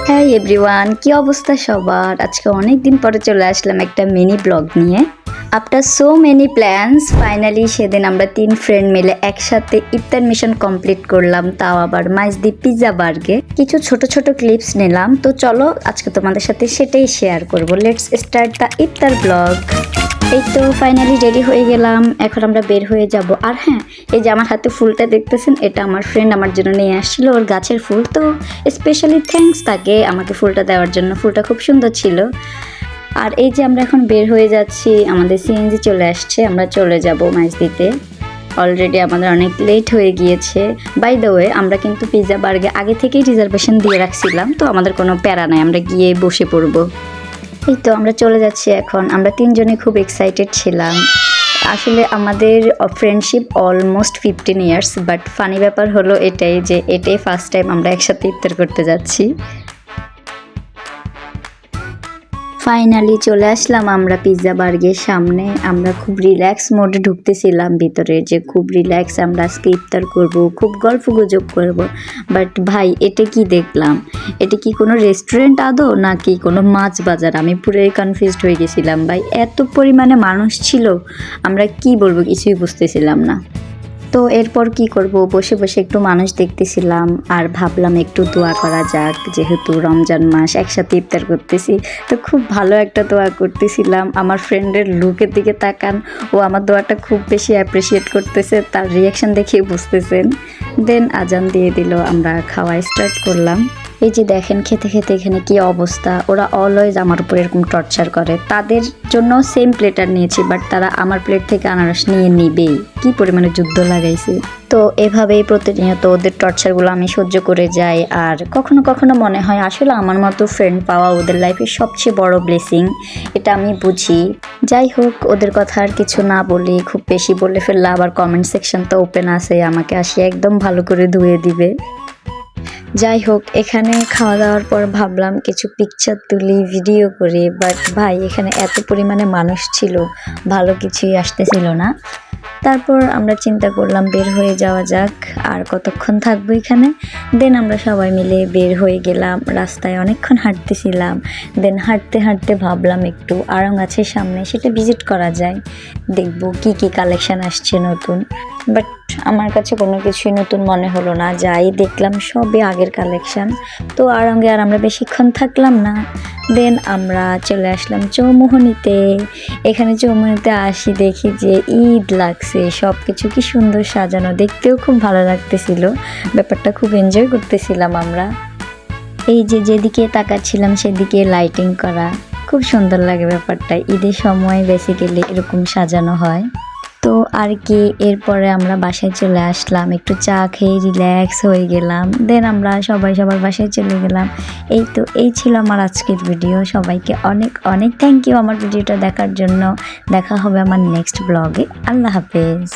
হ্যাঁ এভরিওয়ান, কি অবস্থা সবার? আজকে অনেক দিন পরে চলে আসলাম একটা মিনি ব্লগ নিয়ে। After so many plans finally সেদিন আমরা 3 ফ্রেন্ড মিলে একসাথে ইফতার মিশন কমপ্লিট করলাম, তাও আবার মাইজদি পিৎজা বার্গে। কিছু ছোট ছোট ক্লিপস নিলাম, তো চলো আজকে তোমাদের সাথে সেটাই শেয়ার করব। Let's start the iftar blog. এই তো ফাইনালি রেডি হয়ে গেলাম, এখন আমরা বের হয়ে যাব। আর হ্যাঁ, এই যে আমার হাতে ফুলটা দেখতেছেন, এটা আমার ফ্রেন্ড আমার জন্য নিয়ে আসছিল, ওর গাছের ফুল। তো স্পেশালি থ্যাঙ্কস তাকে আমাকে ফুলটা দেওয়ার জন্য, ফুলটা খুব সুন্দর ছিল। আর এই যে আমরা এখন বের হয়ে যাচ্ছি, আমাদের সিএনজি চলে আসছে, আমরা চলে যাব মাইজদিতে। অলরেডি আমাদের অনেক লেট হয়ে গিয়েছে। বাই দ্য ওয়ে, আমরা কিন্তু পিৎজা বার্গে আগে থেকেই রিজার্ভেশন দিয়ে রাখছিলাম, তো আমাদের কোনো প্যারা নাই, আমরা গিয়ে বসে পড়বো। এই তো আমরা চলে যাচ্ছি এখন। আমরা 3 জনে খুব এক্সাইটেড ছিলাম। আসলে আমাদের friendship almost 15 years, but funny ব্যাপার হলো এটাই ফার্স্ট টাইম আমরা একসাথে ইফতার করতে যাচ্ছি। ফাইনালি চলে আসলাম আমরা পিৎজা বার্গের সামনে। আমরা খুব রিল্যাক্স মোডে ঢুকতেছিলাম ভিতরে, যে খুব রিল্যাক্স আমরা আজকে ইফতার করব, খুব গল্প গুজব করব। বাট ভাই, এটা কি দেখলাম? এটা কি কোনো রেস্টুরেন্ট আদৌ নাকি কোনো মাছ বাজার? আমি পুরোই কনফিউজড হয়ে গেছিলাম ভাই, এত পরিমাণে মানুষ ছিল, আমরা কি বলবো কিছুই বুঝতেছিলাম না। তো এরপর কি করব, বসে বসে একটু মানুষ দেখতেছিলাম আর ভাবলাম একটু দোয়া করা যাক, যেহেতু রমজান মাস একসাথে ইফতার করতেছি। তো খুব ভালো একটা দোয়া করতেছিলাম। আমার ফ্রেন্ডের লুকের দিকে তাকান, ও আমার দোয়াটা খুব বেশি অ্যাপ্রিসিয়েট করতেছে, তার রিয়াকশন দেখে বুঝতেছেন। দেন আজান দিয়ে দিল, আমরা খাওয়া স্টার্ট করলাম। এই যে দেখেন খেতে খেতে এখানে কি অবস্থা। ওরা অলওয়েজ আমার উপর এরকম টর্চার করে। তাদের জন্য সেম প্লেটার নিয়েছি, বাট তারা আমার প্লেট থেকে আনারস নিয়ে নিবেই। কি পরিমাণে যুদ্ধ লাগাইছে। তো এভাবেই প্রতিনিয়ত ওদের টর্চারগুলো আমি সহ্য করে যাই। আর কখনো কখনো মনে হয় আসলে আমার মতো ফ্রেন্ড পাওয়া ওদের লাইফের সবচেয়ে বড় ব্লেসিং, এটা আমি বুঝি। যাই হোক, ওদের কথা আর কিছু না বলি, খুব বেশি বলে ফেললে আবার কমেন্ট সেকশন তো ওপেন আছে, আমাকে আসি একদম ভালো করে ধুয়ে দিবে। যাই হোক, এখানে খাওয়া দাওয়ার পর ভাবলাম কিছু পিকচার তুলি, ভিডিও করি। বাট ভাই, এখানে এত পরিমাণে মানুষ ছিল, ভালো কিছুই আসতেছিল না। তারপর আমরা চিন্তা করলাম বের হয়ে যাওয়া যাক, আর কতক্ষণ থাকবো এখানে। দেন আমরা সবাই মিলে বের হয়ে গেলাম। রাস্তায় অনেকক্ষণ হাঁটতেছিলাম। দেন হাঁটতে হাঁটতে ভাবলাম একটু আড়ং গাছের সামনে সেটা ভিজিট করা যায়, দেখবো কি কি কালেকশন আসছে নতুন। বাট আমার কাছে কোনো কিছুই নতুন মনে হলো না, যাই দেখলাম সবই আগের কালেকশন। তো আড়ঙ্গে আর আমরা বেশিক্ষণ থাকলাম না। দেন আমরা চলে আসলাম চৌমুহনীতে। এখানে চৌমুহনীতে আসি, দেখি যে ঈদ লাগছে, সব কিছু কি সুন্দর সাজানো, দেখতেও খুব ভালো লাগতেছিল। ব্যাপারটা খুব এনজয় করতেছিলাম আমরা। এই যে যেদিকে তাকাচ্ছিলাম সেদিকে লাইটিং করা, খুব সুন্দর লাগে ব্যাপারটা। ঈদের সময় বেসিক্যালি এরকম সাজানো হয়। তো আর কি, এরপরে আমরা বাসায় চলে আসলাম, একটু চা খেয়ে রিল্যাক্স হয়ে গেলাম। দেন আমরা সবাই সবার বাসায় চলে গেলাম। এই তো এই ছিল আমার আজকের ভিডিও। সবাইকে অনেক অনেক থ্যাংক ইউ আমার ভিডিওটা দেখার জন্য। দেখা হবে আমার নেক্সট ব্লগে। আল্লাহ হাফেজ।